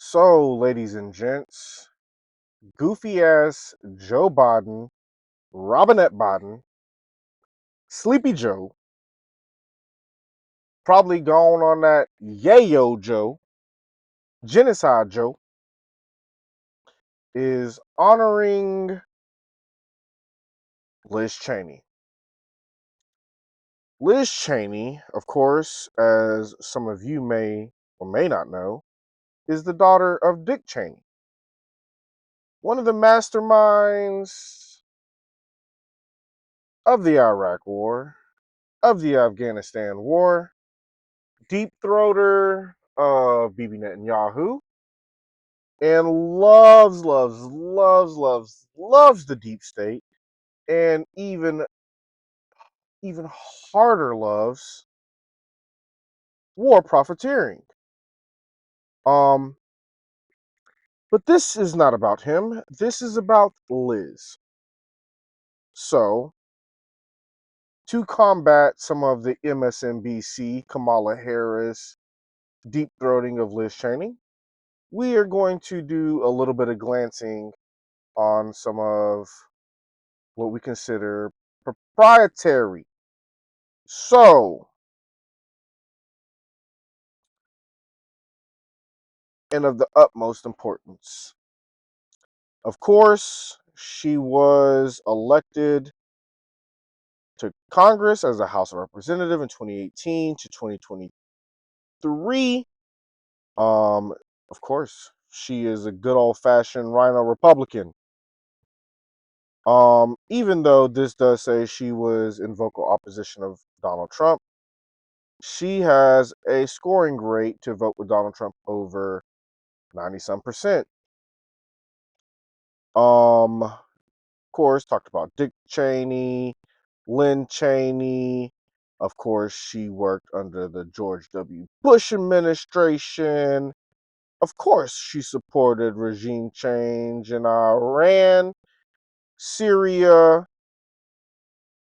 So, ladies and gents, goofy ass Joe Biden, Robinette Biden, Sleepy Joe, probably gone on that Yayo Joe, Genocide Joe, is honoring Liz Cheney. Liz Cheney, of course, as some of you may or may not know, is the daughter of Dick Cheney, one of the masterminds of the Iraq War, of the Afghanistan War, deep throater of Bibi Netanyahu, and loves the deep state, and even harder loves war profiteering. Um, but this is not about him. This is about Liz. So, to combat some of the MSNBC, Kamala Harris, deep throating of Liz Cheney, we are going to do a little bit of glancing on some of what we consider proprietary. So, and of the utmost importance. Of course, she was elected to Congress as a House of Representative in 2018 to 2023. Of course, she is a good old-fashioned rhino Republican. Even though this does say she was in vocal opposition of Donald Trump, she has a scoring rate to vote with Donald Trump over 90 some percent. Of course, talked about Dick Cheney, Lynn Cheney. Of course, she worked under the George W. Bush administration. Of course, she supported regime change in Iran, Syria.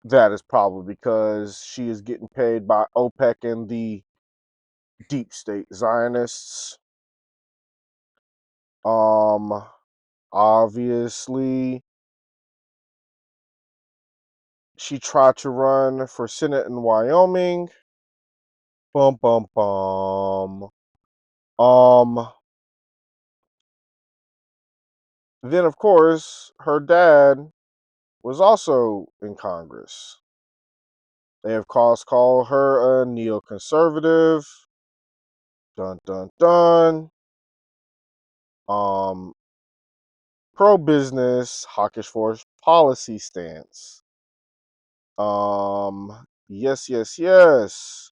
That is probably because she is getting paid by OPEC and the deep state Zionists. Um, Obviously, she tried to run for Senate in Wyoming. Bum bum bum. Um then of course her dad was also in Congress. They of course call her a neoconservative. Dun dun dun. Um Pro business, hawkish foreign policy stance. Yes.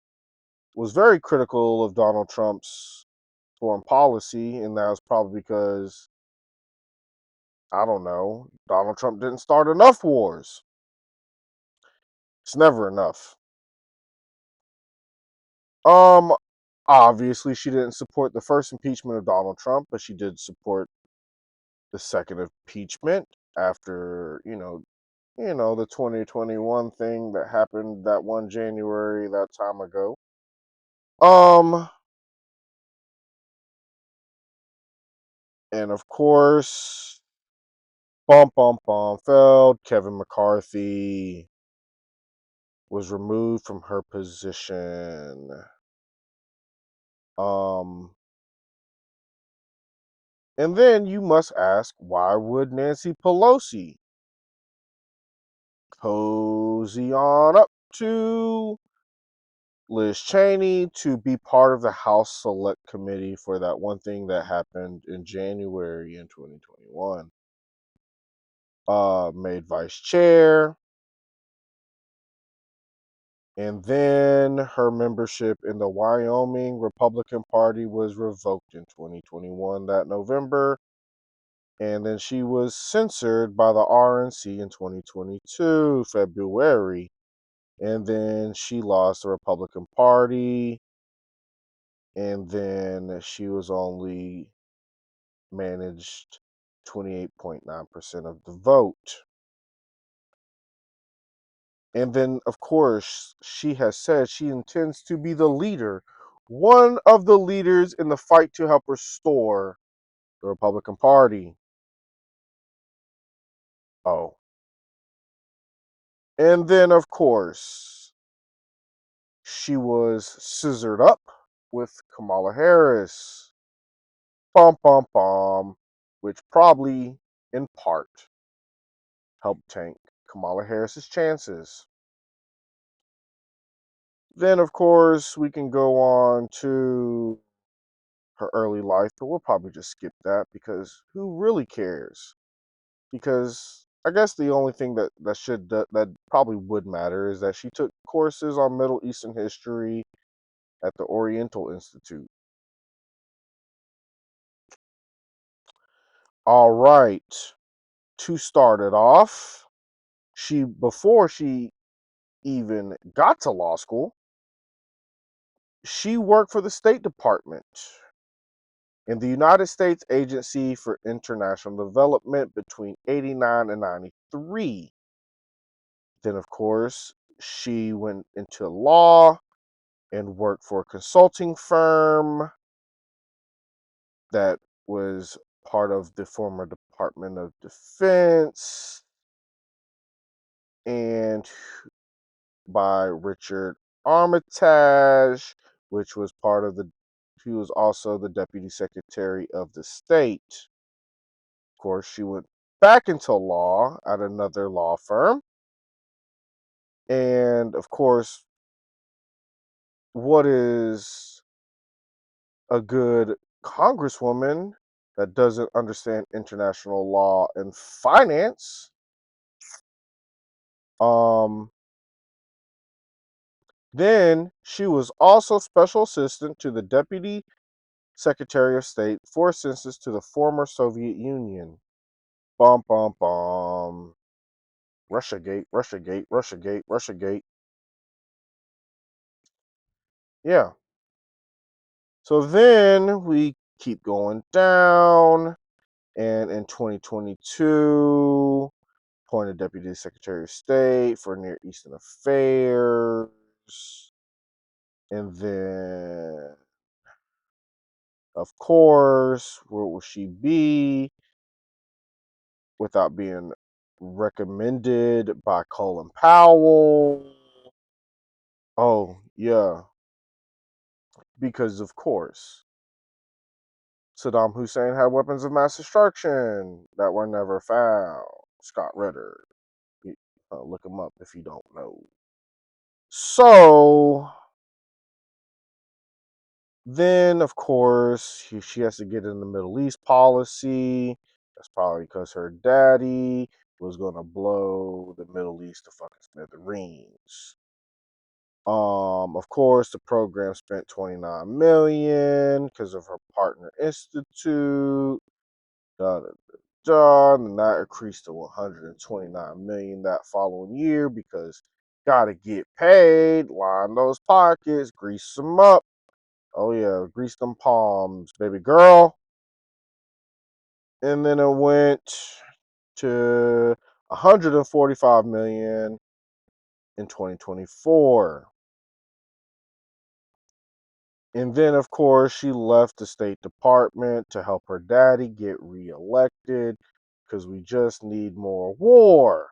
Was very critical of Donald Trump's foreign policy, and that was probably because I don't know, Donald Trump didn't start enough wars. It's never enough. Um, Obviously, she didn't support the first impeachment of Donald Trump, but she did support the second impeachment after, the 2021 thing that happened that one January that time ago. Um, and of course, failed. Kevin McCarthy was removed from her position. Um, and then you must ask, why would Nancy Pelosi cozy on up to Liz Cheney to be part of the House Select Committee for that one thing that happened in January in 2021? Made vice chair, and then her membership in the Wyoming Republican Party was revoked in 2021 that November, and then she was censored by the RNC in 2022 February, and then she lost the Republican Party, and then she was only managed 28.9% of the vote. And then, of course, she has said she intends to be the leader, one of the leaders in the fight to help restore the Republican Party. Oh. And then, of course, she was scissored up with Kamala Harris. Pom pom pom, which probably, in part, helped tank Kamala Harris's chances. Then, of course, we can go on to her early life, but we'll probably just skip that because who really cares? Because I guess the only thing that probably would matter is that she took courses on Middle Eastern history at the Oriental Institute. All right, to start it off, she before she even got to law school, she worked for the State Department in the United States Agency for International Development between 89 and 93. Then, of course, she went into law and worked for a consulting firm that was part of the former Department of Defense and by Richard Armitage, which was part of the he was also the Deputy Secretary of the State. Of course, she went back into law at another law firm. And of course, what is a good congresswoman that doesn't understand international law and finance? Um, then she was also special assistant to the Deputy Secretary of State for Census to the former Soviet Union. Bum bum bum. Russiagate, Russiagate, Russiagate, Russiagate. Yeah. So then we keep going down, and in 2022, appointed Deputy Secretary of State for Near Eastern Affairs. And then, of course, where will she be without being recommended by Colin Powell? Oh, yeah, because of course, Saddam Hussein had weapons of mass destruction that were never found. Scott Ritter. Look him up if you don't know. So, then, of course, she has to get in the Middle East policy. That's probably because her daddy was going to blow the Middle East to fucking smithereens. Of course, the program spent 29 million because of her partner institute. Da, da, da, da, and that increased to 129 million that following year because gotta get paid, line those pockets, grease them up. Oh yeah, grease them palms, baby girl. And then it went to 145 million in 2024. And then, of course, she left the State Department to help her daddy get reelected because we just need more war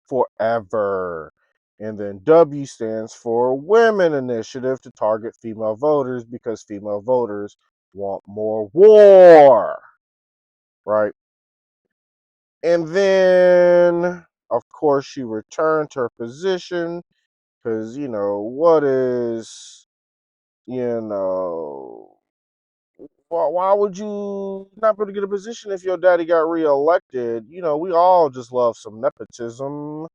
forever. And then W stands for Women Initiative to target female voters because female voters want more war, right? And then, of course, she returned to her position because, what is, you know, why would you not be able to get a position if your daddy got reelected? We all just love some nepotism.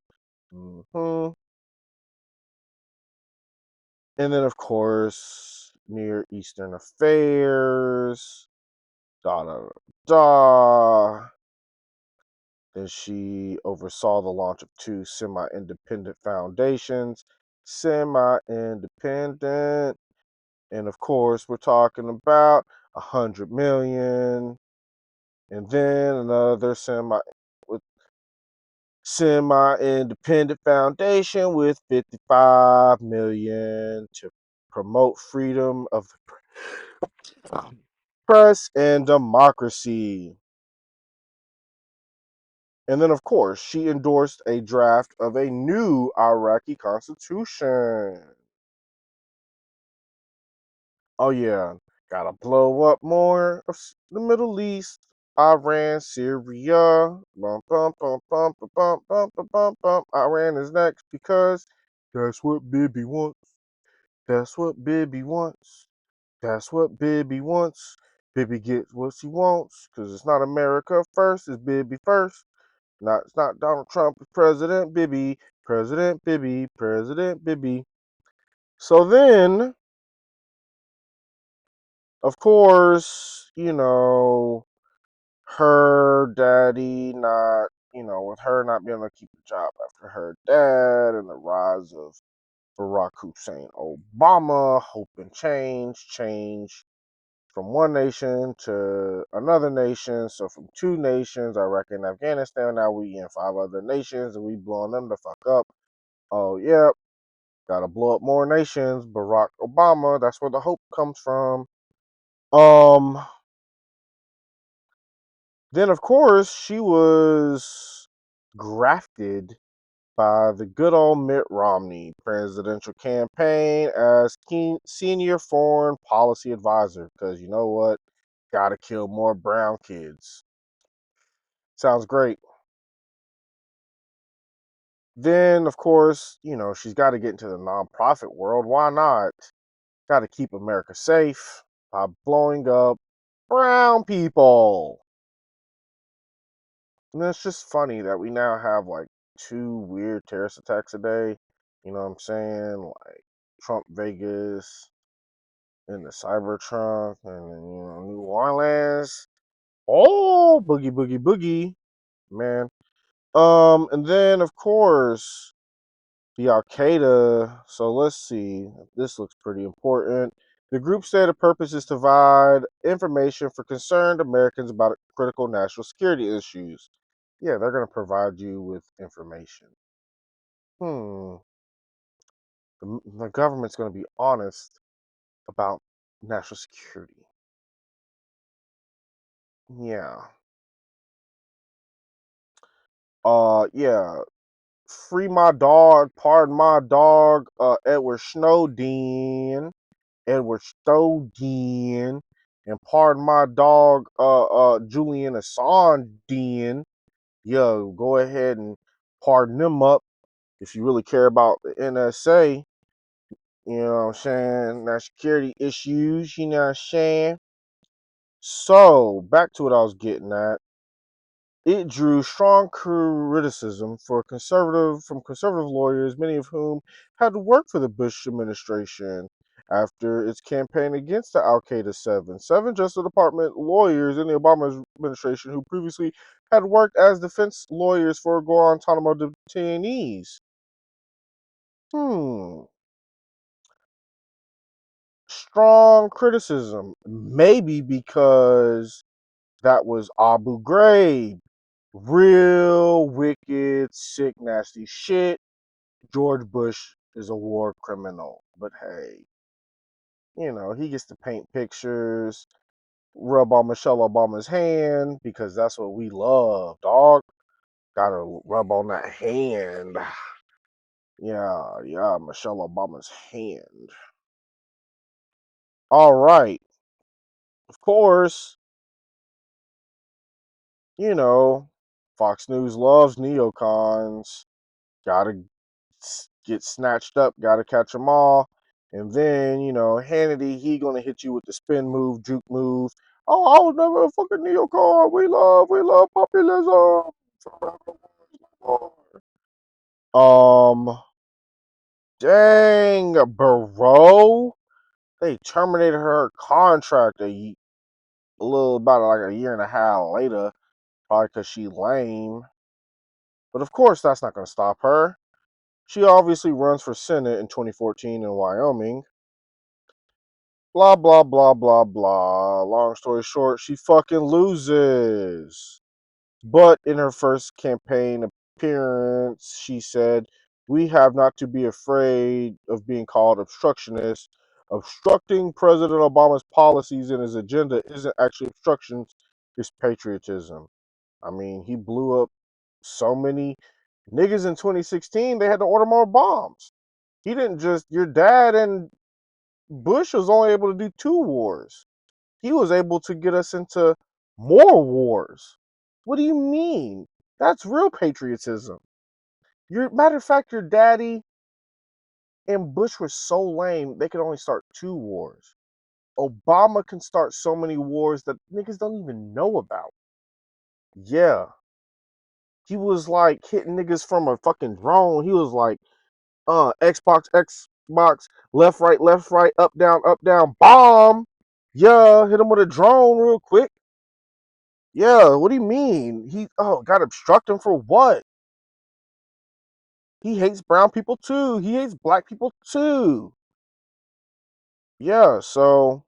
And then, of course, Near Eastern Affairs. Da da da. Then she oversaw the launch of two semi independent foundations. Semi independent. And of course, we're talking about 100 million. And then another semi-independent foundation with 55 million to promote freedom of the press, and democracy. And then, of course, she endorsed a draft of a new Iraqi constitution. Oh, yeah. Gotta blow up more of the Middle East. Iran, Syria. Bum, bum, bum, bum, bum, bum, bum, bum, bum, bum. Iran is next because that's what Bibi wants. That's what Bibi wants. That's what Bibi wants. Bibi gets what she wants because it's not America first, it's Bibi first. It's not Donald Trump, it's President Bibi. President Bibi. President Bibi. So then, of course, her daddy not, with her not being able to keep a job after her dad and the rise of Barack Hussein Obama, hope and change from one nation to another nation. So from two nations, Iraq and Afghanistan, now we in five other nations and we blowing them the fuck up. Oh, yeah, gotta blow up more nations. Barack Obama, that's where the hope comes from. Um, then of course she was grafted by the good old Mitt Romney presidential campaign as senior foreign policy advisor. Because you know what? Gotta kill more brown kids. Sounds great. Then, of course, she's got to get into the nonprofit world. Why not? Got to keep America safe by blowing up brown people. And it's just funny that we now have like two weird terrorist attacks a day. You know what I'm saying? Like Trump Vegas and the Cybertruck and New Orleans. Oh, boogie boogie boogie, man. And then of course the Al Qaeda. So let's see. This looks pretty important. The group stated purpose is to provide information for concerned Americans about critical national security issues. Yeah, they're going to provide you with information. Hmm. The government's going to be honest about national security. Yeah. Yeah. Free my dog. Pardon my dog. Edward Snowden. Edward Snowden, and pardon my dog, Julian Assange. Yo, go ahead and pardon them up if you really care about the NSA. You know what I'm saying? That security issues. You know what I'm saying? So back to what I was getting at. It drew strong criticism from conservative lawyers, many of whom had worked for the Bush administration after its campaign against the Al Qaeda Seven Justice Department lawyers in the Obama administration who previously had worked as defense lawyers for Guantanamo detainees. Hmm. Strong criticism. Maybe because that was Abu Ghraib. Real wicked, sick, nasty shit. George Bush is a war criminal. But hey, he gets to paint pictures, rub on Michelle Obama's hand because that's what we love, dog. Gotta rub on that hand. Yeah, yeah, Michelle Obama's hand. All right. Of course, you know, Fox News loves neocons. Gotta get snatched up, gotta catch them all. And then, Hannity, he gonna hit you with the spin move, juke move. Oh, I was never a fucking neocon. We love populism. Dang, bro. They terminated her contract a little about like a year and a half later, probably because she lame. But of course, that's not gonna stop her. She obviously runs for Senate in 2014 in Wyoming. Blah, blah, blah, blah, blah. Long story short, she fucking loses. But in her first campaign appearance, she said, "We have not to be afraid of being called obstructionists. Obstructing President Obama's policies and his agenda isn't actually obstructions, it's patriotism. I mean, he blew up so many niggas in 2016, they had to order more bombs. He didn't just, your dad and Bush was only able to do 2 wars. He was able to get us into more wars. What do you mean? That's real patriotism. Matter of fact, your daddy and Bush were so lame, they could only start 2 wars. Obama can start so many wars that niggas don't even know about. Yeah. He was like hitting niggas from a fucking drone. He was like, Xbox, left, right, up, down, bomb. Yeah, hit him with a drone real quick. Yeah, what do you mean? Got obstruct him for what? He hates brown people too. He hates black people too. Yeah, so,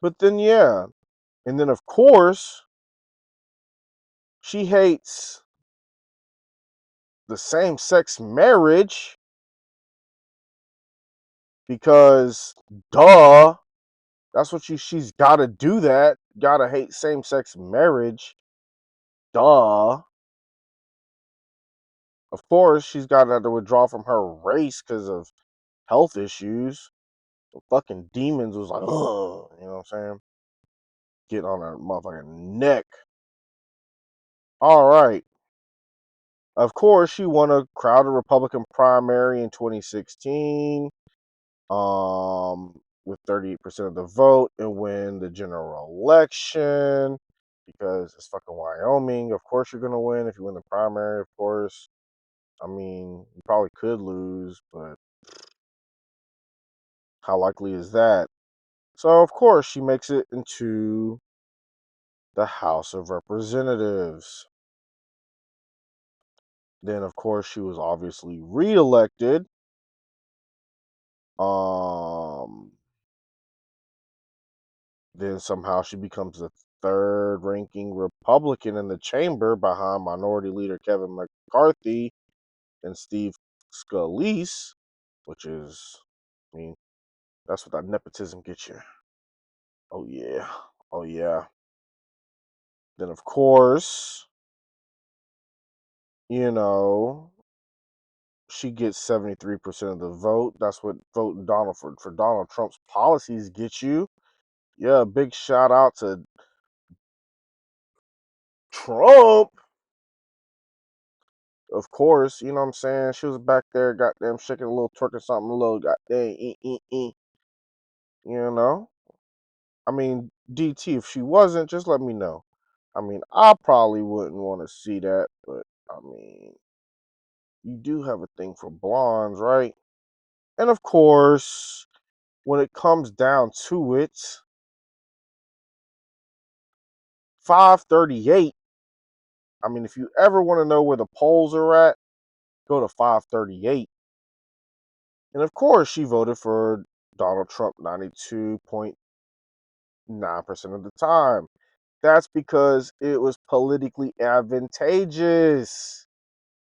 but then, yeah. And then, of course, she hates the same sex marriage because, duh, that's what she's got to do that. Got to hate same sex marriage. Duh. Of course, she's got to have to withdraw from her race because of health issues. The fucking demons was like, ugh, you know what I'm saying? Getting on her motherfucking neck. All right. Of course, she won a crowded Republican primary in 2016, with 38% of the vote and win the general election because it's fucking Wyoming. Of course, you're gonna win if you win the primary. Of course. I mean, you probably could lose, but how likely is that? So, of course, she makes it into the House of Representatives. Then, of course, she was obviously reelected. Um, then somehow she becomes the third ranking Republican in the chamber behind Minority Leader Kevin McCarthy and Steve Scalise, which is, I mean, that's what that nepotism gets you. Oh, yeah. Oh, yeah. Then, of course, you know, she gets 73% of the vote. That's what voting Donald for Donald Trump's policies get you. Yeah, big shout out to Trump. Of course, you know what I'm saying? She was back there, goddamn, shaking a little twerk or something, a little goddamn, you know? I mean, DT, if she wasn't, just let me know. I mean, I probably wouldn't want to see that, but I mean, you do have a thing for blondes, right? And of course, when it comes down to it, 538. I mean, if you ever want to know where the polls are at, go to 538. And of course, she voted for Donald Trump 92.9% of the time. That's because it was politically advantageous.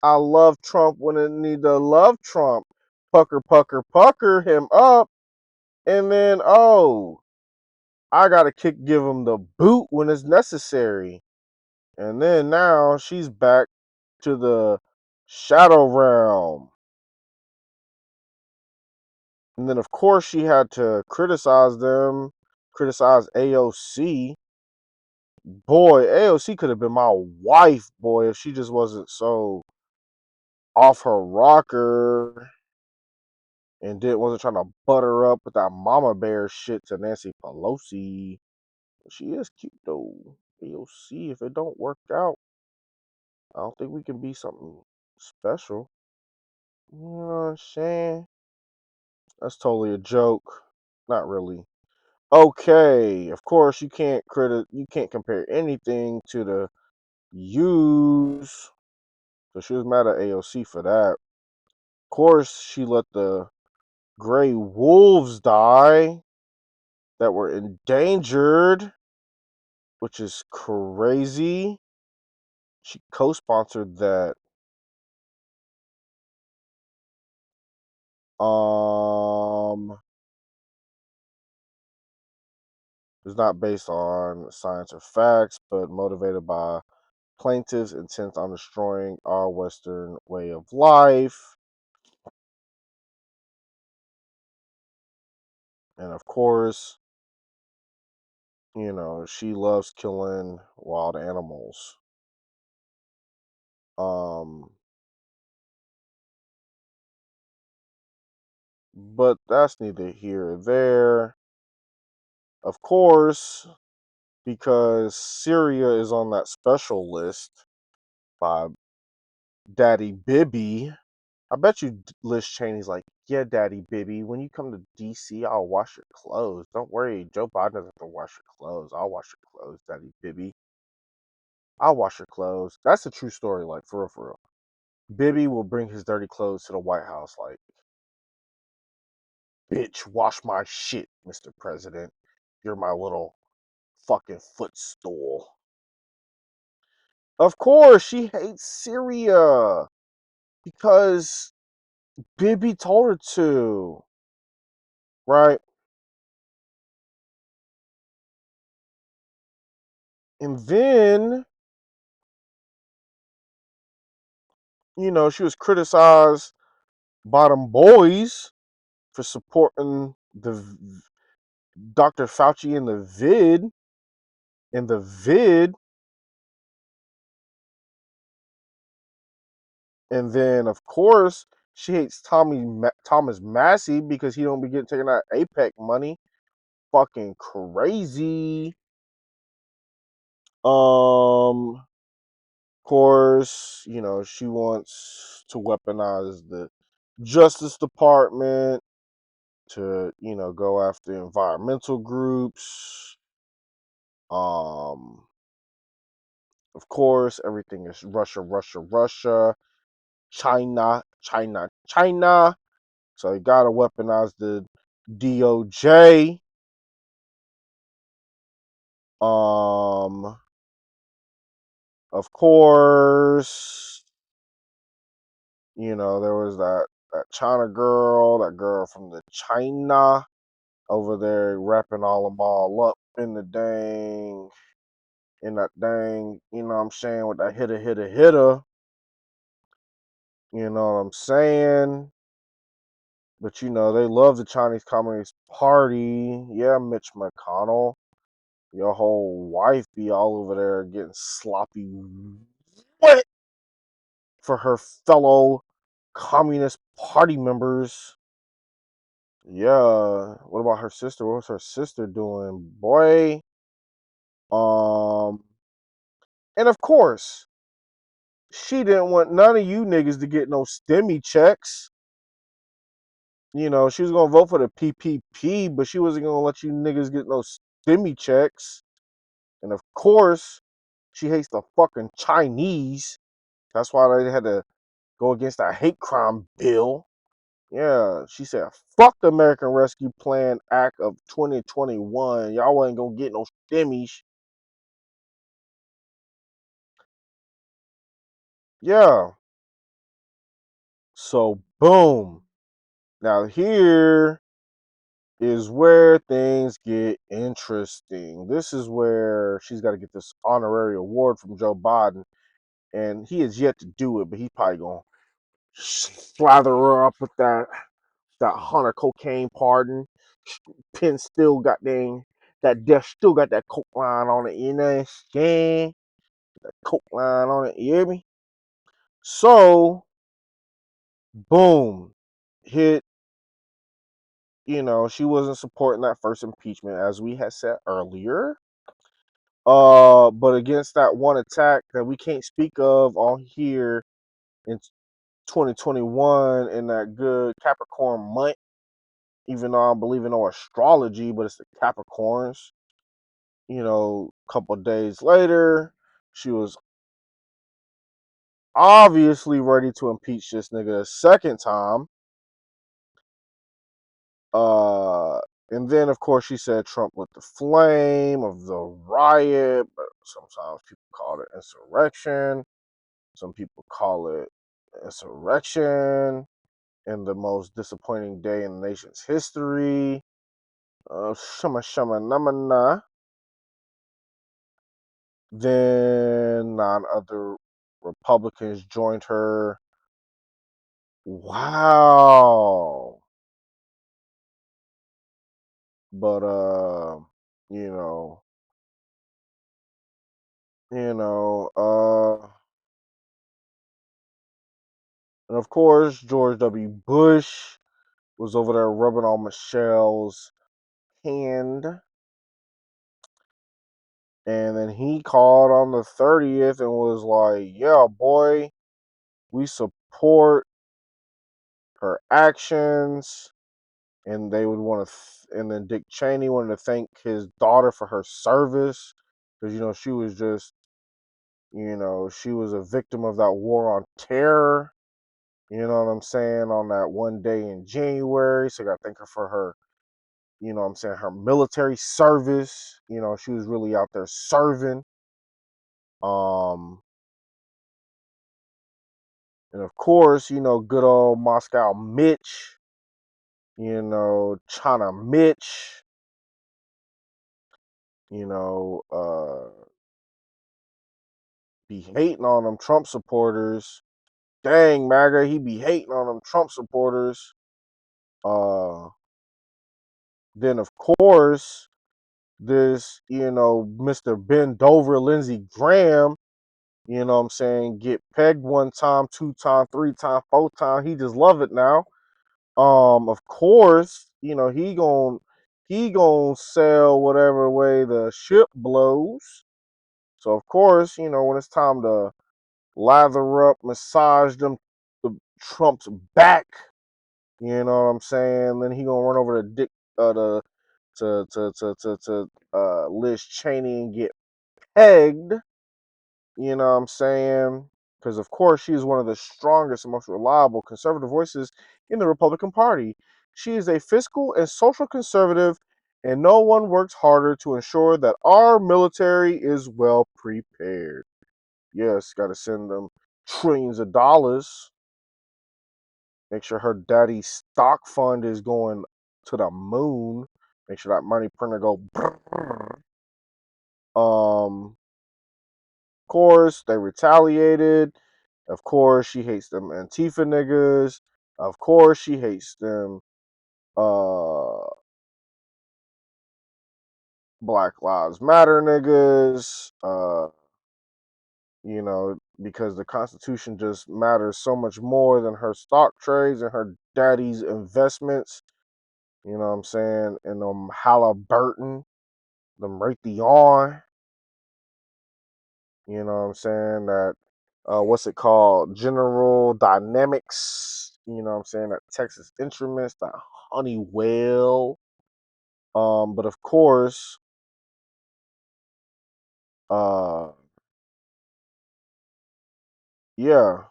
I love Trump when I need to love Trump. Pucker, pucker, pucker him up. And then, I got to give him the boot when it's necessary. And then now she's back to the shadow realm. And then, of course, she had to criticize AOC. Boy, AOC could have been my wife, boy, if she just wasn't so off her rocker and wasn't trying to butter up with that mama bear shit to Nancy Pelosi. She is cute though. AOC, if it don't work out, I don't think we can be something special. You know what I'm saying? That's totally a joke. Not really. Okay, of course you can't compare anything to the U's. So she was mad at AOC for that. Of course, she let the gray wolves die that were endangered, which is crazy. She co-sponsored that. Um, it's not based on science or facts, but motivated by plaintiffs intent on destroying our Western way of life. And of course, she loves killing wild animals. Um, but that's neither here or there. Of course, because Syria is on that special list by Daddy Bibby. I bet you Liz Cheney's like, yeah, Daddy Bibby, when you come to DC, I'll wash your clothes. Don't worry, Joe Biden doesn't have to wash your clothes. I'll wash your clothes, Daddy Bibby. I'll wash your clothes. That's a true story, like, for real, for real. Bibby will bring his dirty clothes to the White House, like, bitch, wash my shit, Mr. President. You're my little fucking footstool. Of course, she hates Syria because Bibi told her to, right? And then, she was criticized by them boys for supporting Dr. Fauci in the vid, and then of course she hates Thomas Massey because he don't be getting taking that APEC money. Fucking crazy. Of course, she wants to weaponize the Justice Department to, go after environmental groups. Um, of course, everything is Russia, Russia, Russia, China, China, China. So you gotta weaponize the DOJ. Um, of course, there was that China girl, that girl from the China over there wrapping them all up in that dang, what I'm saying, with that hitter. You know what I'm saying? But they love the Chinese Communist Party. Yeah, Mitch McConnell. Your whole wife be all over there getting sloppy wet for her fellow Communist Party members. Yeah. What about her sister? What's her sister doing? Boy. Um and of course, she didn't want none of you niggas to get no STEMI checks. She was gonna vote for the PPP, but she wasn't gonna let you niggas get no STEMI checks. And of course, she hates the fucking Chinese. That's why they had to go against that hate crime bill. Yeah, she said, fuck the American Rescue Plan Act of 2021. Y'all wasn't gonna get no STEMIs. Yeah. So, boom. Now, here is where things get interesting. This is where she's got to get this honorary award from Joe Biden, and he has yet to do it, but he's probably gonna slather her up with that Hunter cocaine pardon. Pen still got that death still got that coke line on it, you know what I'm saying? That coke line on it, you hear me? So, boom, hit. She wasn't supporting that first impeachment, as we had said earlier. But against that one attack that we can't speak of on here in 2021 in that good Capricorn month, even though I don't believe in no astrology, but it's the Capricorns. A couple of days later, she was obviously ready to impeach this nigga a second time. Uh, and then, of course, she said Trump lit the flame of the riot, but sometimes people call it insurrection. Some people call it insurrection. in the most disappointing day in the nation's history. Shama shama namana. Then 9 other Republicans joined her. Wow. But you know, you know, and of course George W. Bush was over there rubbing on Michelle's hand. And then he called on the 30th and was like, yeah, boy, we support her actions. And they would want to, and then Dick Cheney wanted to thank his daughter for her service. Because, she was just, she was a victim of that war on terror. You know what I'm saying? On that one day in January. So I got to thank her for her, her military service. She was really out there serving. Um, And of course, good old Moscow Mitch, China Mitch, you know, uh, be hating on them Trump supporters. Dang, MAGA, he be hating on them Trump supporters. Uh, then, of course, this, Mr. Ben Dover, Lindsey Graham, get pegged 1 time, 2 time, 3 time, 4 time. He just love it now. Of course, he gonna sell whatever way the ship blows. So of course, when it's time to lather up, massage the Trump's back, you know what I'm saying? Then he gonna run over to Dick to Liz Cheney and get pegged. You know what I'm saying? Because, of course, she is one of the strongest and most reliable conservative voices in the Republican Party. She is a fiscal and social conservative, and no one works harder to ensure that our military is well prepared. Yes, got to send them trillions of dollars. Make sure her daddy's stock fund is going to the moon. Make sure that money printer go. Brrr. Course, they retaliated. Of course, she hates them Antifa niggas. Of course, she hates them uh Black Lives Matter niggas. Because the Constitution just matters so much more than her stock trades and her daddy's investments. You know what I'm saying? And them Halliburton, them Raytheon. You know what I'm saying? That what's it called? General Dynamics. You know what I'm saying? That Texas Instruments, that Honeywell. But of course, uh yeah.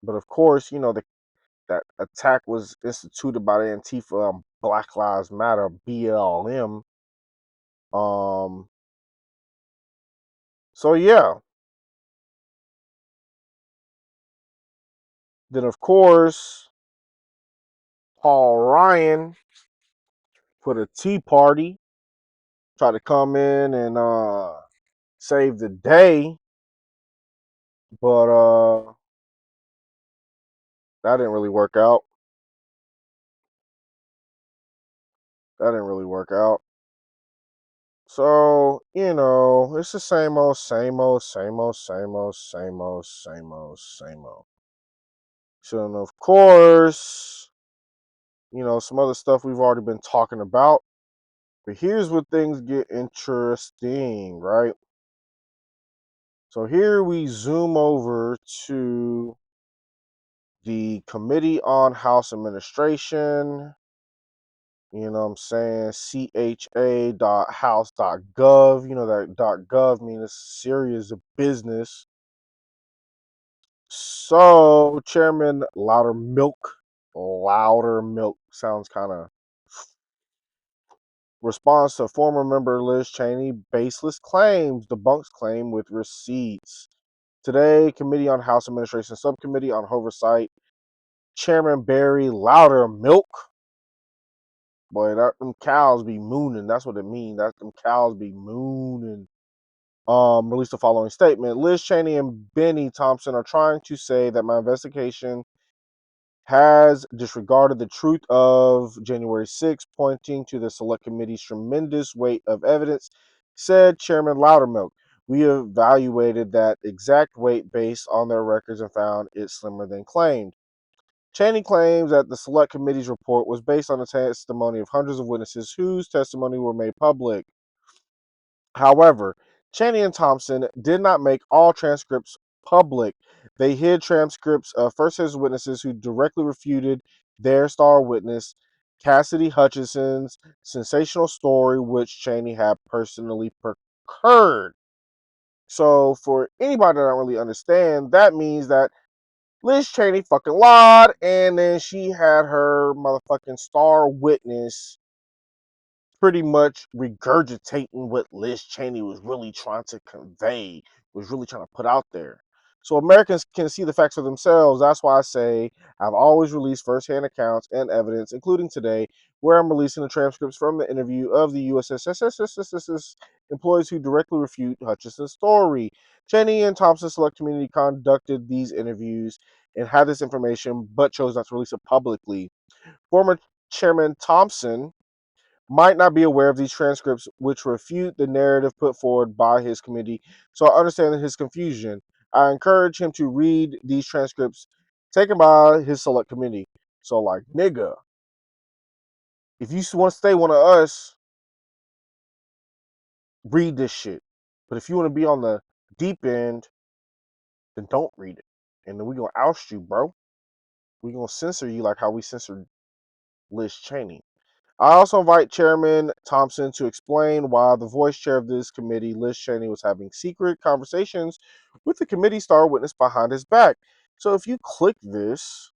But of course, that attack was instituted by the Antifa Black Lives Matter BLM. Um so yeah. Then of course, Paul Ryan put a tea party, tried to come in and save the day, but that didn't really work out. That didn't really work out. So, it's the same old, same old, same old, same old, same old, same old, same old. So, and of course, some other stuff we've already been talking about. But here's where things get interesting, right? So here we zoom over to the Committee on House Administration. You know what I'm saying? CHA.house.gov. You know that .gov means it's serious business. So Chairman Loudermilk sounds kind of responds to former member Liz Cheney baseless claims, debunks claim with receipts. Today, Committee on House Administration Subcommittee on Oversight Chairman Barry Loudermilk. Boy, them cows be mooning. That's what it means. That them cows be mooning. Released the following statement. Liz Cheney and Benny Thompson are trying to say that my investigation has disregarded the truth of January 6, pointing to the select committee's tremendous weight of evidence, said Chairman Loudermilk. We evaluated that exact weight based on their records and found it slimmer than claimed. Cheney claims that the select committee's report was based on the testimony of hundreds of witnesses whose testimony were made public. However, Cheney and Thompson did not make all transcripts public. They hid transcripts of first-hand witnesses who directly refuted their star witness, Cassidy Hutchinson's sensational story, which Cheney had personally procured. So, for anybody that don't really understand, that means that Liz Cheney fucking lied, and then she had her motherfucking star witness pretty much regurgitating what Liz Cheney was really trying to convey, was really trying to put out there. So Americans can see the facts for themselves. That's why I say I've always released firsthand accounts and evidence, including today, where I'm releasing the transcripts from the interview of the USSS employees who directly refute Hutchinson's story. Cheney and Thompson Select Community conducted these interviews and had this information, but chose not to release it publicly. Former Chairman Thompson might not be aware of these transcripts, which refute the narrative put forward by his committee. So I understand his confusion. I encourage him to read these transcripts taken by his select committee. So, like, nigga, if you want to stay one of us, read this shit. But if you want to be on the deep end, then don't read it. And then we're going to oust you, bro. We're going to censor you like how we censored Liz Cheney. I also invite Chairman Thompson to explain why the voice chair of this committee, Liz Cheney, was having secret conversations with the committee star witness behind his back. So if you click this,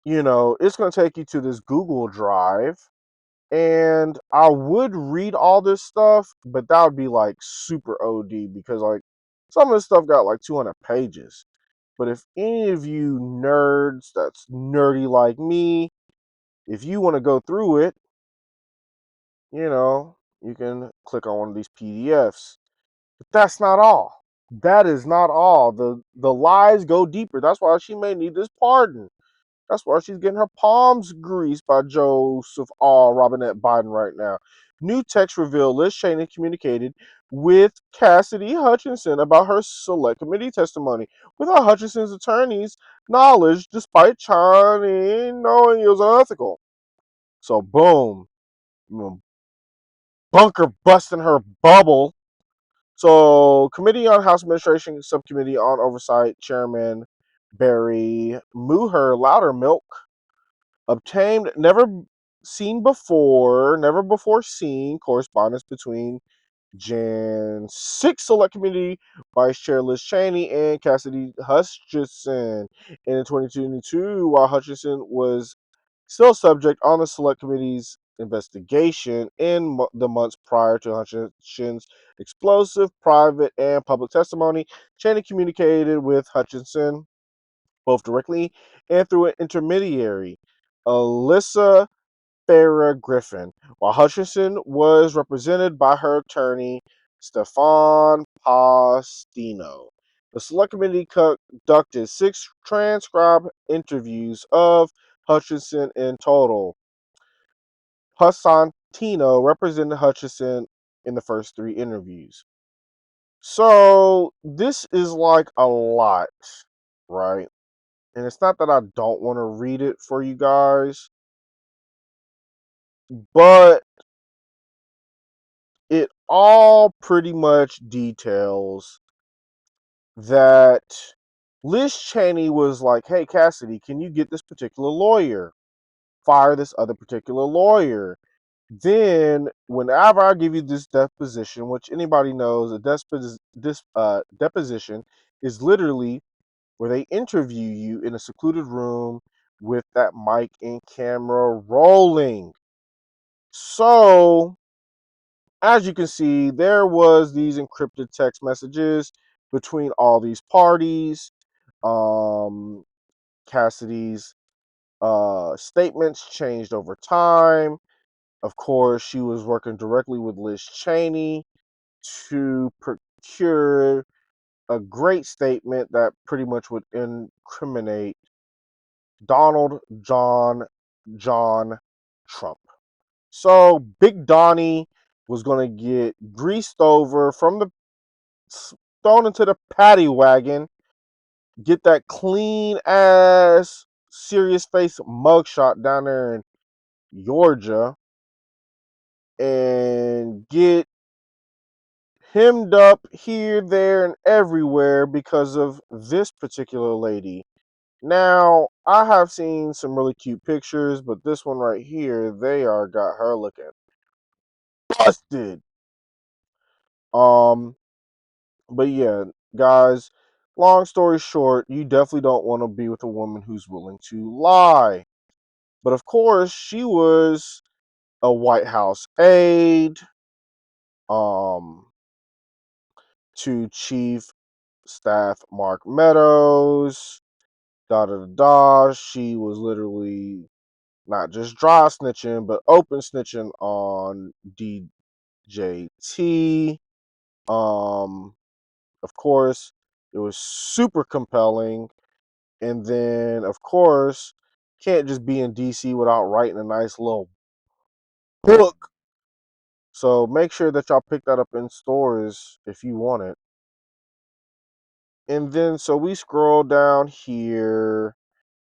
it's going to take you to this Google Drive. And I would read all this stuff, but that would be like super OD because like some of this stuff got like 200 pages. But if any of you nerds that's nerdy like me, if you want to go through it, you can click on one of these PDFs. But that's not all. That is not all. The lies go deeper. That's why she may need this pardon. That's why she's getting her palms greased by Joseph R. Robinette Biden right now. New text revealed Liz Cheney communicated with Cassidy Hutchinson about her select committee testimony without Hutchinson's attorney's knowledge, despite Cheney knowing it was unethical. So, boom. Bunker busting her bubble. So, Committee on House Administration Subcommittee on Oversight Chairman Barry Loudermilk obtained never before seen correspondence between Jan 6 Select Committee Vice Chair Liz Cheney and Cassidy Hutchinson in 2022, while Hutchinson was still subject on the Select Committee's investigation in the months prior to Hutchinson's explosive private and public testimony. Cheney communicated with Hutchinson both directly and through an intermediary, Alyssa Farah Griffin, while Hutchinson was represented by her attorney, Stefan Postino. The Select Committee conducted 6 transcribed interviews of Hutchinson in total. Postino represented Hutchinson in the first 3 interviews. So, this is like a lot, right? And it's not that I don't want to read it for you guys, but it all pretty much details that Liz Cheney was like, hey, Cassidy, can you get this particular lawyer? Fire this other particular lawyer. Then, whenever I give you this deposition, which anybody knows, a deposition is literally where they interview you in a secluded room with that mic and camera rolling. So, as you can see, there was these encrypted text messages between all these parties. Cassidy's statements changed over time. Of course, she was working directly with Liz Cheney to procure a great statement that pretty much would incriminate Donald John Trump. So Big Donnie was going to get greased over from the thrown into the paddy wagon, get that clean ass serious face mugshot down there in Georgia, and get hemmed up here, there, and everywhere because of this particular lady. Now, I have seen some really cute pictures, but this one right here, they are got her looking busted. Um, but yeah, guys, long story short, you definitely don't want to be with a woman who's willing to lie. But of course, she was a White House aide, um, to Chief Staff Mark Meadows. Da da da da. She was literally not just dry snitching, but open snitching on DJT. Of course, it was super compelling. And then, of course, can't just be in DC without writing a nice little book. So make sure that y'all pick that up in stores if you want it. And then, so we scroll down here.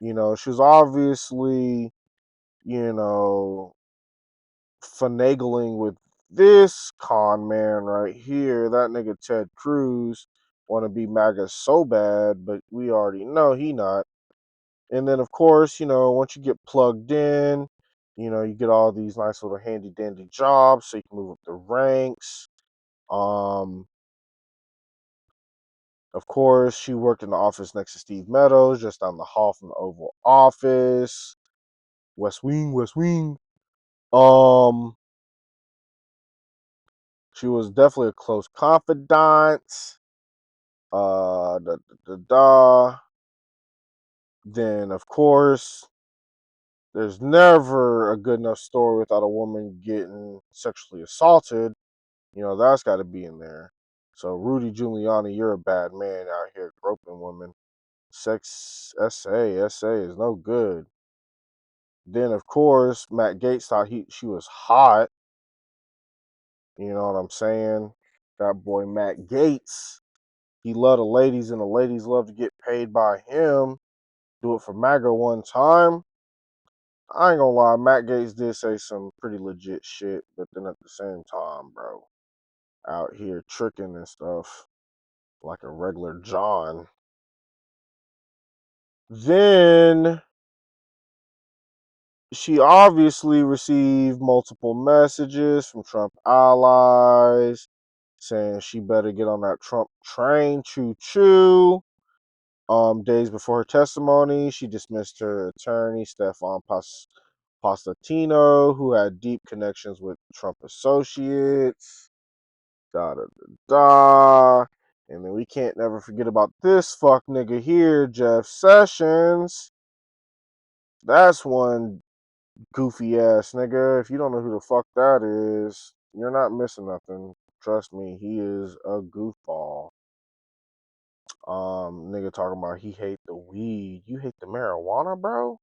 She was obviously, you know, finagling with this con man right here. That nigga Ted Cruz want to be MAGA so bad, but we already know he not. And then, of course, once you get plugged in, you get all these nice little handy dandy jobs so you can move up the ranks. Of course, she worked in the office next to Steve Meadows, just down the hall from the Oval Office. West Wing, West Wing. Um, she was definitely a close confidant. Da, da, da, da. Then, of course, there's never a good enough story without a woman getting sexually assaulted. That's got to be in there. So, Rudy Giuliani, you're a bad man out here groping women. Sex SA is no good. Then, of course, Matt Gaetz thought she was hot. You know what I'm saying? That boy Matt Gaetz, he loved the ladies, and the ladies love to get paid by him. Do it for MAGA one time. I ain't gonna lie, Matt Gaetz did say some pretty legit shit, but then at the same time, bro, out here tricking and stuff like a regular John. Then she obviously received multiple messages from Trump allies saying she better get on that Trump train, choo choo. Days before her testimony, she dismissed her attorney, Stefan Postatino, who had deep connections with Trump associates. Da da da da. And then we can't never forget about this fuck nigga here, Jeff Sessions. That's one goofy ass nigga. If you don't know who the fuck that is, you're not missing nothing. Trust me, he is a goofball. Nigga talking about he hate the weed. You hate the marijuana, bro?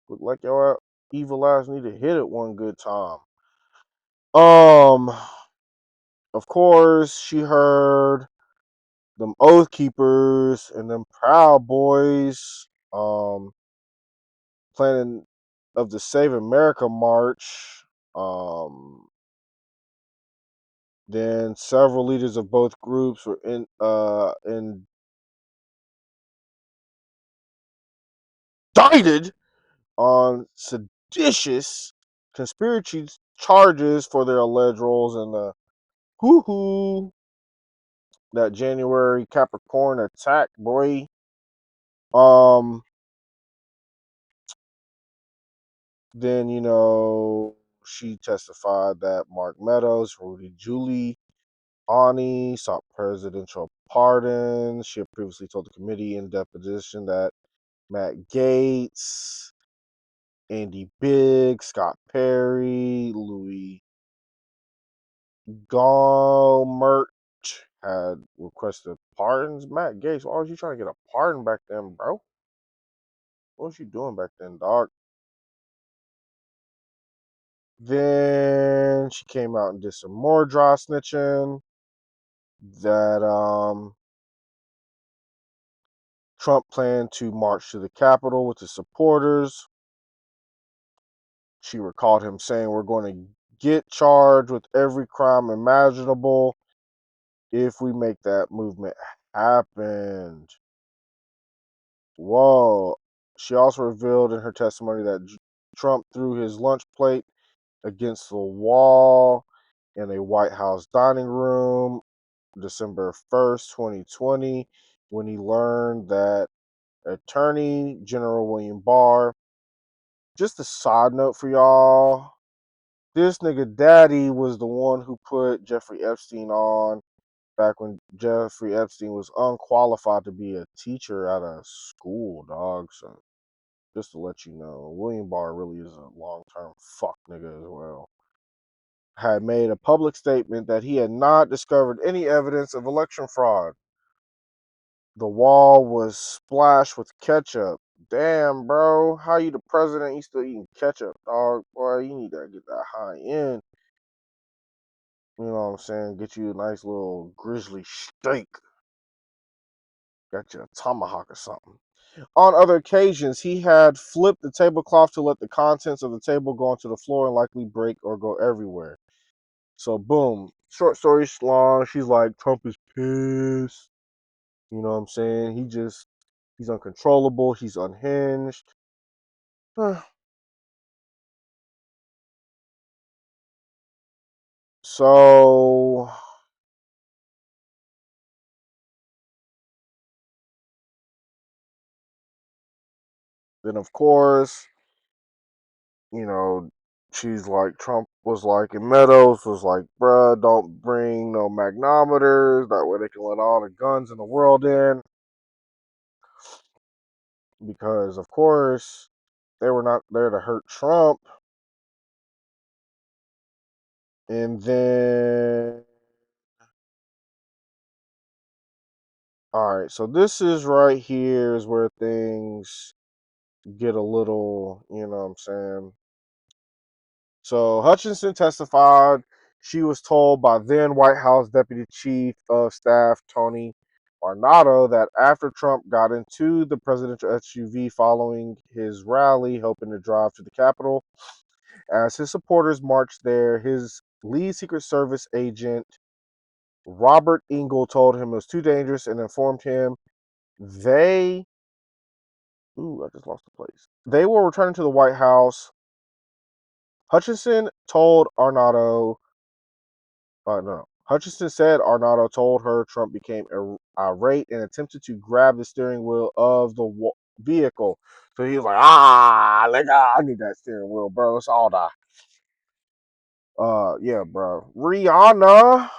Look like your evil ass need to hit it one good time. Um, of course, she heard them Oath Keepers and them Proud Boys planning of the Save America March. Then several leaders of both groups were indicted on seditious conspiracy charges for their alleged roles in the hoo that January Capricorn attack, boy. Um, then she testified that Mark Meadows, Rudy Giuliani sought presidential pardons. She had previously told the committee in deposition that Matt Gaetz, Andy Biggs, Scott Perry, Louis Gohmert had requested pardons. Matt Gaetz, why was you trying to get a pardon back then, bro? What was you doing back then, dog? Then she came out and did some more dry snitching that Trump planned to march to the Capitol with his supporters. She recalled him saying, "We're going to get charged with every crime imaginable if we make that movement happen." Whoa. She also revealed in her testimony that Trump threw his lunch plate against the wall in a White House dining room December 1st, 2020, when he learned that Attorney General William Barr, just a side note for y'all, this nigga daddy was the one who put Jeffrey Epstein on back when Jeffrey Epstein was unqualified to be a teacher at a school, dog. So just to let you know, William Barr really is a long-term fuck nigga as well. Had made a public statement that he had not discovered any evidence of election fraud. The wall was splashed with ketchup. Damn, bro. How you the president? You still eating ketchup, dog? Boy, you need to get that high end. You know what I'm saying? Get you a nice little grizzly steak. Got you a tomahawk or something. On other occasions, he had flipped the tablecloth to let the contents of the table go onto the floor and likely break or go everywhere. So, boom. Short story long, she's like, Trump is pissed. You know what I'm saying? He's uncontrollable. He's unhinged. So, then of course, you know, she's like, Trump was like, and Meadows was like, bruh, don't bring no magnometers. That way they can let all the guns in the world in. Because, of course, they were not there to hurt Trump. And then, all right, so this is right here is where things get a little, you know what I'm saying? So Hutchinson testified she was told by then White House Deputy Chief of Staff Tony Arnado that after Trump got into the presidential SUV following his rally, hoping to drive to the Capitol, as his supporters marched there, his lead Secret Service agent, Robert Engel, told him it was too dangerous and informed him they, I just lost the place. They were returning to the White House. Hutchinson told Arnado, no. Hutchinson said Arnado told her Trump became irate and attempted to grab the steering wheel of the vehicle. So he was like, I need that steering wheel, bro. Let's all die. Yeah, bro. Rihanna,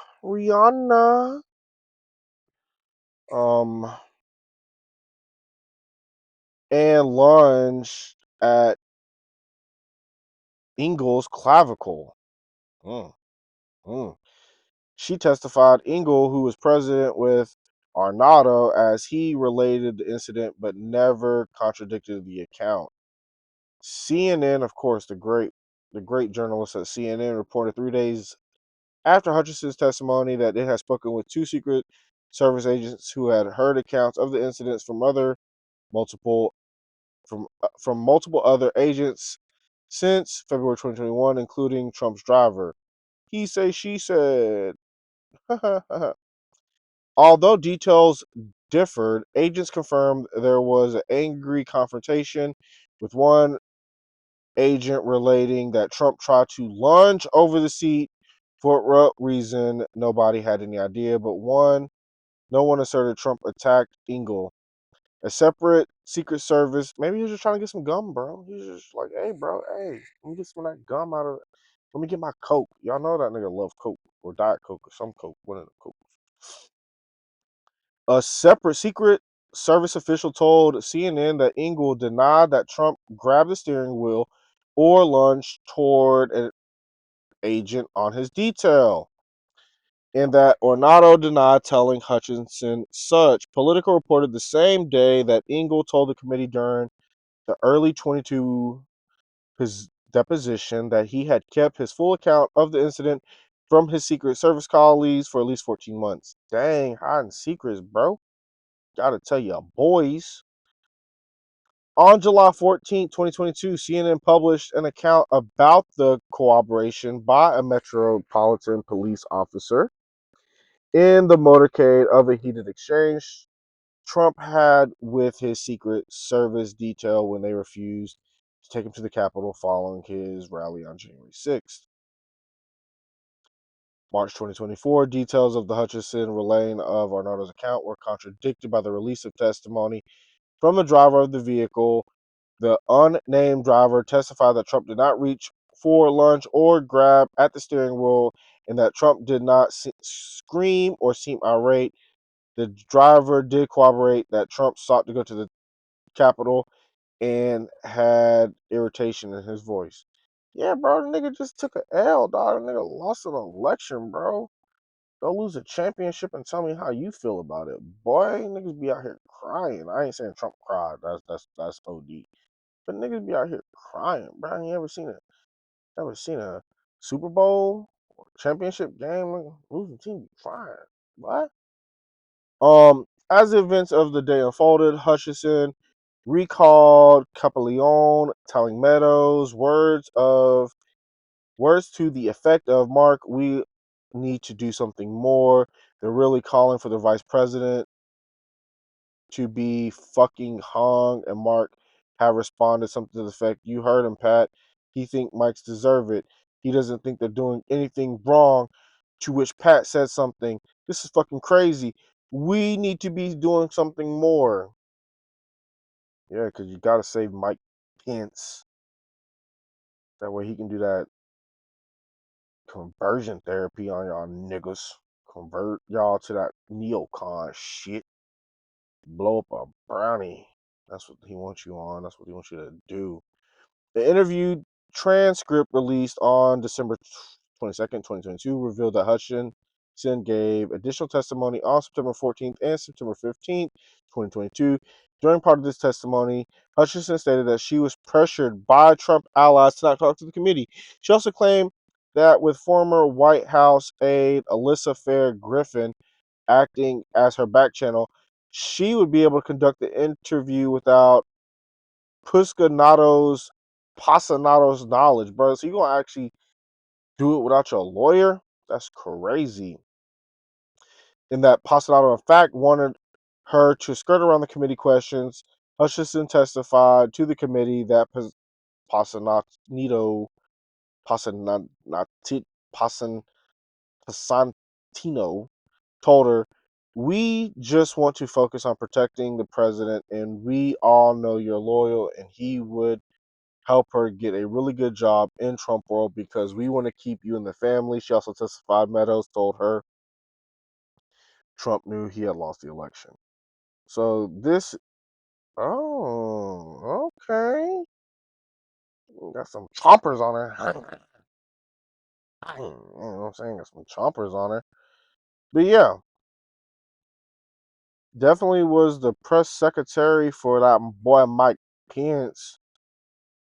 um, and lunged at Engel's clavicle. Mm, mm. She testified Engel, who was president with Arnado, as he related the incident but never contradicted the account. CNN, of course, the great journalist at CNN reported 3 days after Hutchinson's testimony that it had spoken with two Secret Service agents who had heard accounts of the incidents multiple from multiple other agents since February 2021, including Trump's driver. He say, she said. Although details differed, agents confirmed there was an angry confrontation, with one agent relating that Trump tried to lunge over the seat for what reason nobody had any idea, but no one asserted Trump attacked Engel. A separate Secret Service, maybe he was just trying to get some gum, bro. He was just like, hey, bro, hey, let me get some of that gum out of it. Let me get my Coke. Y'all know that nigga love Coke or Diet Coke or some Coke, one of the Cokes. A separate secret service official told CNN that Engel denied that Trump grabbed the steering wheel or lunged toward an agent on his detail, and that Ornato denied telling Hutchinson such. Politico reported the same day that Engel told the committee during the early 22 his deposition that he had kept his full account of the incident from his Secret Service colleagues for at least 14 months. Dang, hiding secrets, bro. Gotta tell you, boys. On July 14, 2022, CNN published an account about the cooperation by a Metropolitan Police officer in the motorcade of a heated exchange Trump had with his Secret Service detail when they refused to take him to the Capitol following his rally on January 6th. March 2024, details of the Hutchinson relaying of Arnaldo's account were contradicted by the release of testimony from the driver of the vehicle. The unnamed driver testified that Trump did not reach for lunch or grab at the steering wheel and that Trump did not scream or seem irate. The driver did corroborate that Trump sought to go to the Capitol and had irritation in his voice. Yeah, bro, the nigga just took a L, dog. The nigga lost an election, bro. Go lose a championship and tell me how you feel about it. Boy, niggas be out here crying. I ain't saying Trump cried. That's OD. But niggas be out here crying, bro. You ever seen a Super Bowl or championship game? Nigga, losing team be crying. What? As the events of the day unfolded, Hutchinson recalled Capaleon telling Meadows words to the effect of, "Mark, we need to do something more. They're really calling for the vice president to be fucking hung." And Mark had responded something to the effect, "You heard him, Pat. He think Mike's deserve it. He doesn't think they're doing anything wrong." To which Pat said something, "This is fucking crazy. We need to be doing something more." Yeah, because you got to save Mike Pence. That way he can do that conversion therapy on y'all niggas. Convert y'all to that neocon shit. Blow up a brownie. That's what he wants you on. That's what he wants you to do. The interview transcript released on December 22nd, 2022 revealed that Hutchinson gave additional testimony on September 14th and September 15th, 2022. During part of this testimony, Hutchinson stated that she was pressured by Trump allies to not talk to the committee. She also claimed that with former White House aide Alyssa Fair Griffin acting as her back channel, she would be able to conduct the interview without Passanato's knowledge, bro. So you gonna actually do it without your lawyer? That's crazy. In that Passanato, in fact, wanted her to skirt around the committee questions. Hutchinson testified to the committee that Passanantino, Passanati, Passantino told her, "We just want to focus on protecting the president, and we all know you're loyal, and he would help her get a really good job in Trump world because we want to keep you in the family." She also testified Meadows told her Trump knew he had lost the election. So this, oh, okay. Got some chompers on her. You know what I'm saying? Got some chompers on her. But yeah, definitely was the press secretary for that boy Mike Pence.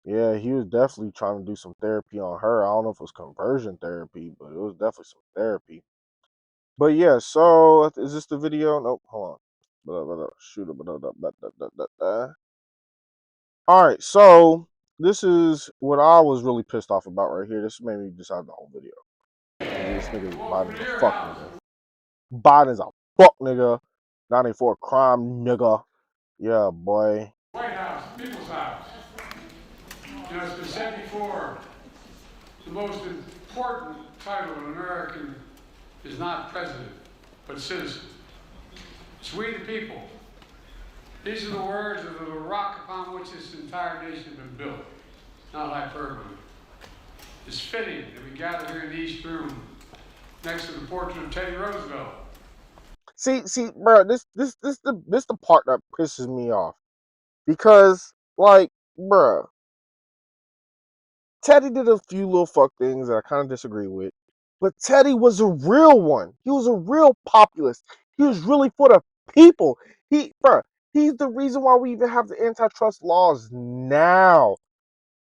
Yeah, he was definitely trying to do some therapy on her. I don't know if it was conversion therapy, but it was definitely some therapy. But yeah, so is this the video? Nope, hold on. Shoot. All right, so this is what I was really pissed off about right here. This made me decide the whole video. This nigga Biden's a fuck nigga. Biden's a fuck nigga. 94 crime nigga. Yeah, boy. White House, People's House. You know, it's been said before, the most important title of an American is not president, but citizen. It's we the people. These are the words of the rock upon which this entire nation has been built, not hyperbole. It's fitting that we gather here in the East Room next to the portrait of Teddy Roosevelt. See, bro, this the part that pisses me off because, like, bro, Teddy did a few little fuck things that I kind of disagree with, but Teddy was a real one. He was a real populist. He was really for the people. Bro, he's the reason why we even have the antitrust laws now.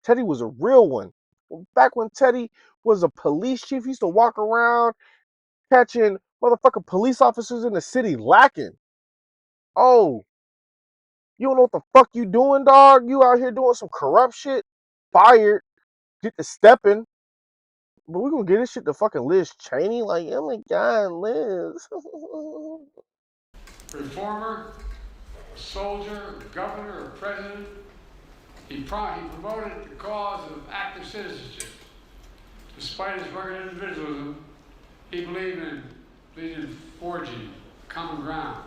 Teddy was a real one. Back when Teddy was a police chief, he used to walk around catching motherfucking police officers in the city lacking. Oh, you don't know what the fuck you doing, dog? You out here doing some corrupt shit? Fired. Get to stepping. But we gonna get this shit to fucking Liz Cheney? Like, oh my god, Liz. Reformer, a soldier, a governor, or president, he promoted the cause of active citizenship. Despite his rugged individualism, he believed in forging common ground.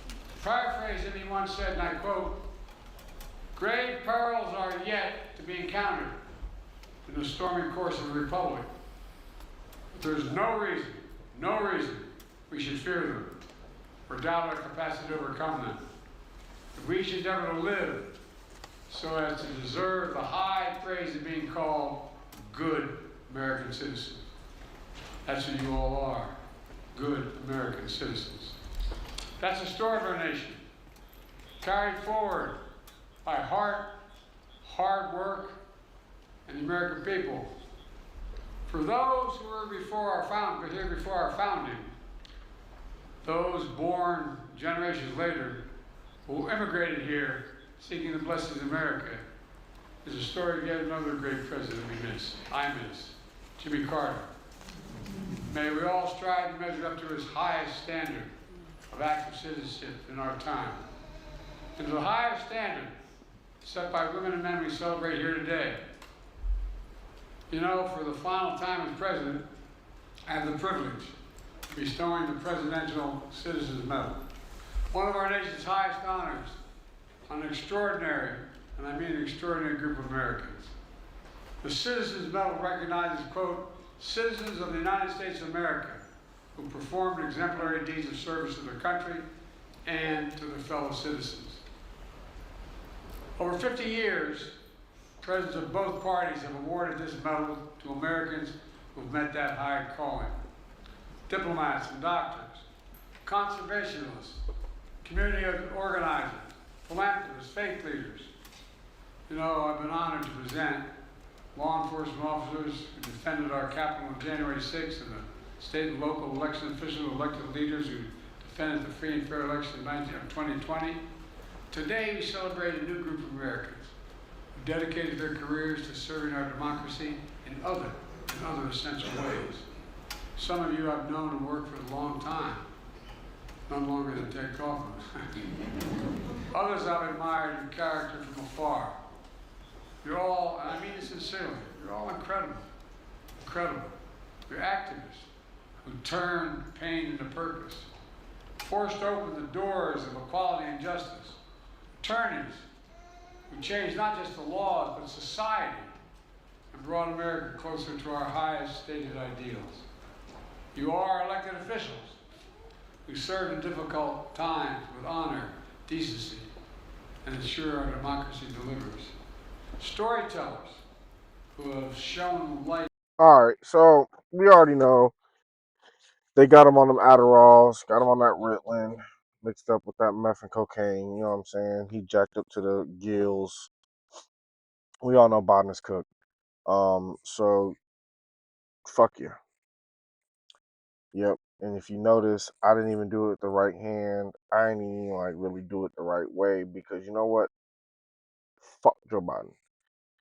To paraphrase him, he once said, and I quote, "Grave perils are yet to be encountered in the stormy course of the Republic. But there's no reason we should fear them or doubt our capacity to overcome them. If we should endeavor to live so as to deserve the high praise of being called good American citizens." That's who you all are, good American citizens. That's the story of our nation, carried forward by heart, hard work, and the American people. For those who were here before our founding, those born generations later who immigrated here seeking the blessings of America, is a story of yet another great president we miss, Jimmy Carter. May we all strive to measure up to his highest standard of active citizenship in our time, and to the highest standard set by women and men we celebrate here today. You know, for the final time as president, I have the privilege of bestowing the Presidential Citizens Medal, one of our nation's highest honors, on an extraordinary, and I mean an extraordinary group of Americans. The Citizens Medal recognizes, quote, citizens of the United States of America who performed exemplary deeds of service to their country and to their fellow citizens. Over 50 years, presidents of both parties have awarded this medal to Americans who've met that high calling. Diplomats and doctors, conservationists, community organizers, philanthropists, faith leaders. You know, I've been honored to present law enforcement officers who defended our capital on January 6th, and the state and local election officials, elected leaders who defended the free and fair election of 2020. Today, we celebrate a new group of Americans who dedicated their careers to serving our democracy in other essential ways. Some of you I've known and worked for a long time, none longer than Ted Kaufman. Others I've admired your character from afar. You're all, and I mean it sincerely, you're all incredible. You're activists who turned pain into purpose, forced open the doors of equality and justice, attorneys who changed not just the laws, but society, and brought America closer to our highest stated ideals. You are elected officials who served in difficult times with honor, decency, and ensure our democracy delivers. Storytellers who have shown light. Alright, so we already know they got him on them Adderalls, got him on that Ritalin, mixed up with that meth and cocaine, you know what I'm saying? He jacked up to the gills. We all know Biden is cooked. So fuck you. Yep. And if you notice, I didn't even do it the right hand. I didn't even like really do it the right way because you know what? Fuck Joe Biden.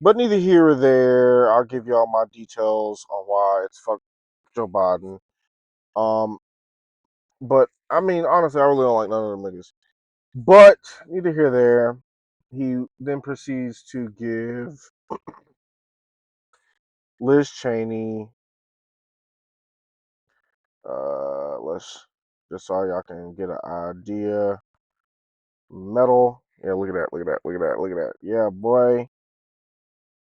But neither here or there. I'll give y'all my details on why it's fuck Joe Biden. Um, but I mean, honestly, I really don't like none of them niggas. But neither here nor there. He then proceeds to give Liz Cheney, let's just so y'all can get an idea. Medal. Yeah, look at that, look at that, look at that, look at that. Yeah, boy.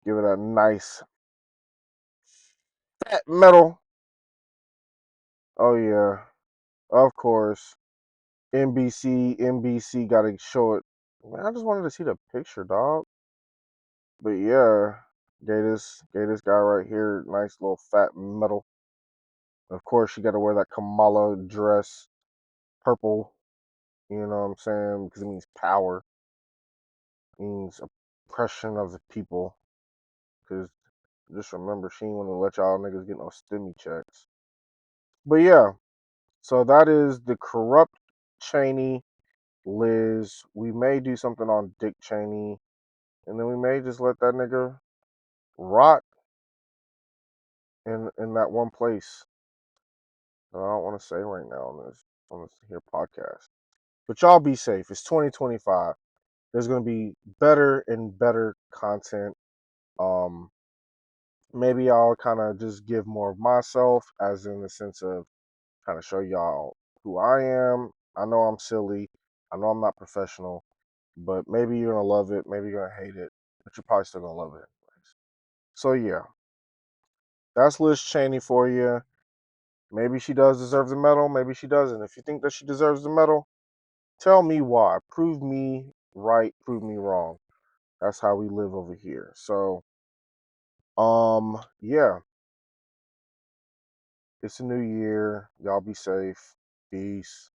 Give it a nice fat medal. Oh yeah, of course. NBC got to show it. Man, I just wanted to see the picture, dog. But yeah, gave this guy right here, nice little fat medal. Of course, she got to wear that Kamala dress, purple. You know what I'm saying? Because it means power, it means oppression of the people. Because just remember, she ain't want to let y'all niggas get no stimmy checks. But yeah, so that is the corrupt Cheney Liz. We may do something on Dick Cheney, and then we may just let that nigga rot in that one place that I don't want to say right now on this here podcast. But y'all be safe. It's 2025. There's gonna be better and better content. Um, Maybe I'll kind of just give more of myself, as in the sense of kind of show y'all who I am. I know I'm silly. I know I'm not professional, but maybe you're gonna love it. Maybe you're gonna hate it, but you're probably still gonna love it anyways. So yeah, that's Liz Cheney for you. Maybe she does deserve the medal. Maybe she doesn't. If you think that she deserves the medal, tell me why. Prove me right. Prove me wrong. That's how we live over here. So, yeah, it's a new year. Y'all be safe. Peace.